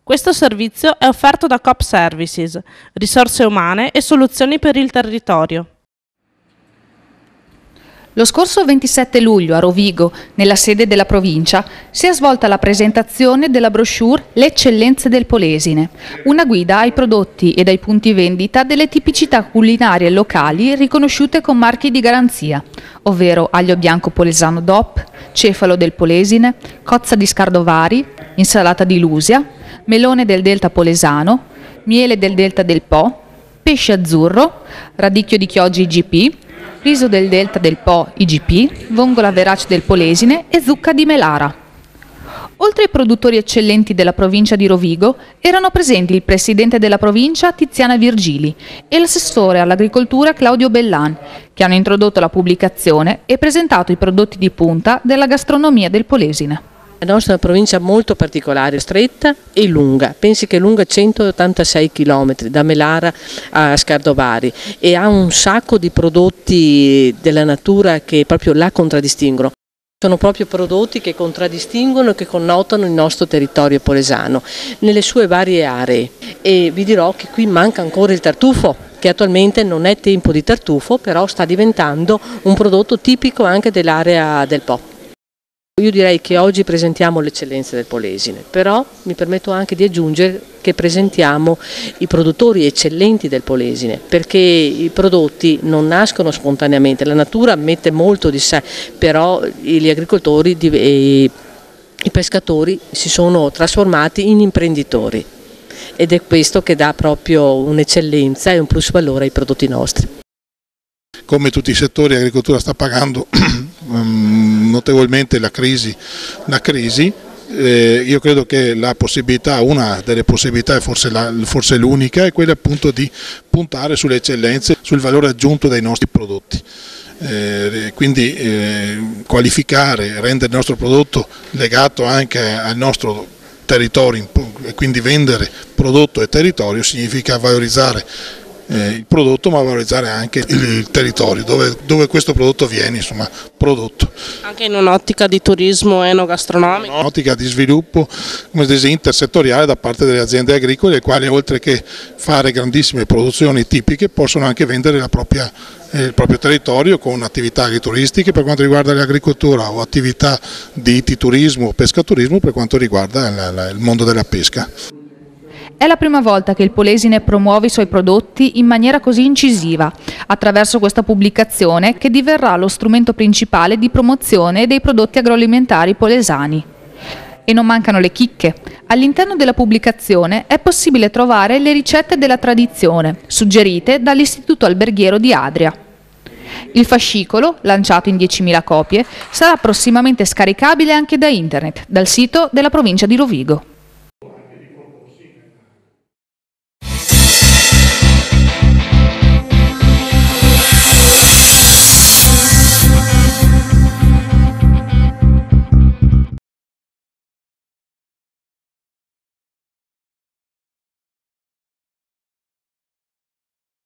Questo servizio è offerto da Coop Services, risorse umane e soluzioni per il territorio. Lo scorso 27 luglio a Rovigo, nella sede della provincia, si è svolta la presentazione della brochure Le eccellenze del Polesine, una guida ai prodotti e ai punti vendita delle tipicità culinarie locali riconosciute con marchi di garanzia, ovvero aglio bianco polesano DOP, cefalo del Polesine, cozza di Scardovari, insalata di Lusia, melone del Delta Polesano, miele del Delta del Po, pesce azzurro, radicchio di Chioggi IGP, riso del Delta del Po IGP, vongola verace del Polesine e zucca di Melara. Oltre ai produttori eccellenti della provincia di Rovigo, erano presenti il presidente della provincia Tiziana Virgili e l'assessore all'agricoltura Claudio Bellan, che hanno introdotto la pubblicazione e presentato i prodotti di punta della gastronomia del Polesine. La nostra è una provincia molto particolare, stretta e lunga, pensi che è lunga 186 km da Melara a Scardovari e ha un sacco di prodotti della natura che proprio la contraddistinguono. Sono proprio prodotti che contraddistinguono e che connotano il nostro territorio polesano nelle sue varie aree. E vi dirò che qui manca ancora il tartufo, che attualmente non è tempo di tartufo, però sta diventando un prodotto tipico anche dell'area del Po. Io direi che oggi presentiamo le eccellenze del Polesine, però mi permetto anche di aggiungere che presentiamo i produttori eccellenti del Polesine, perché i prodotti non nascono spontaneamente, la natura mette molto di sé, però gli agricoltori e i pescatori si sono trasformati in imprenditori ed è questo che dà proprio un'eccellenza e un plus valore ai prodotti nostri. Come tutti i settori, l'agricoltura sta pagando notevolmente la crisi. Io credo che la possibilità, una delle possibilità, forse l'unica, è quella appunto di puntare sulle eccellenze, sul valore aggiunto dei nostri prodotti. Quindi qualificare, rendere il nostro prodotto legato anche al nostro territorio e quindi vendere prodotto e territorio significa valorizzare il prodotto, ma valorizzare anche il territorio dove questo prodotto viene, insomma, prodotto. Anche in un'ottica di turismo enogastronomico? In un'ottica di sviluppo, come dire, intersettoriale da parte delle aziende agricole, le quali oltre che fare grandissime produzioni tipiche possono anche vendere il proprio territorio con attività agrituristiche per quanto riguarda l'agricoltura o attività di turismo o pescaturismo per quanto riguarda il mondo della pesca. È la prima volta che il Polesine promuove i suoi prodotti in maniera così incisiva, attraverso questa pubblicazione che diverrà lo strumento principale di promozione dei prodotti agroalimentari polesani. E non mancano le chicche. All'interno della pubblicazione è possibile trovare le ricette della tradizione, suggerite dall'Istituto Alberghiero di Adria. Il fascicolo, lanciato in 10.000 copie, sarà prossimamente scaricabile anche da internet, dal sito della provincia di Rovigo.